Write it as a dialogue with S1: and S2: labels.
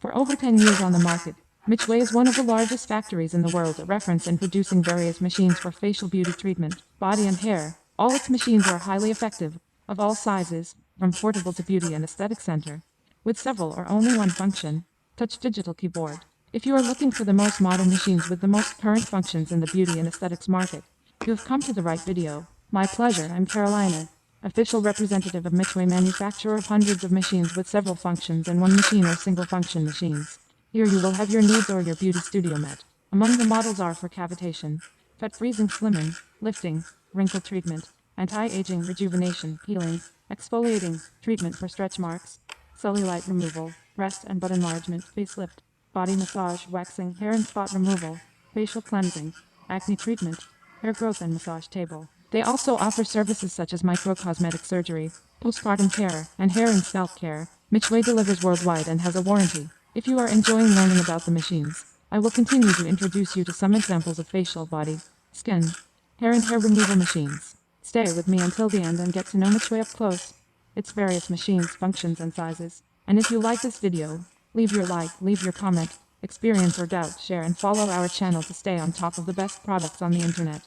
S1: For over 10 years on the market, Mychway is one of the largest factories in the world at reference in producing various machines for facial beauty treatment, body and hair. All its machines are highly effective, of all sizes, from portable to beauty and aesthetic center, with several or only one function, touch digital keyboard. If you are looking for the most modern machines with the most current functions in the beauty and aesthetics market, you have come to the right video. My pleasure. I'm Carolina, official representative of Mychway, manufacturer of hundreds of machines with several functions and one machine or single function machines. Here you will have your needs or your beauty studio met. Among the models are for cavitation, fat freezing, slimming, lifting, wrinkle treatment, anti-aging, rejuvenation, peeling, exfoliating, treatment for stretch marks, cellulite removal, breast and butt enlargement, facelift, body massage, waxing, hair and spot removal, facial cleansing, acne treatment, hair growth and massage table. They also offer services such as micro-cosmetic surgery, postpartum care, and hair and scalp care. Mychway delivers worldwide and has a warranty. If you are enjoying learning about the machines, I will continue to introduce you to some examples of facial, body, skin, hair and hair removal machines. Stay with me until the end and get to know Mychway up close, its various machines, functions, and sizes. And if you like this video, leave your like, leave your comment, experience or doubt, share and follow our channel to stay on top of the best products on the internet.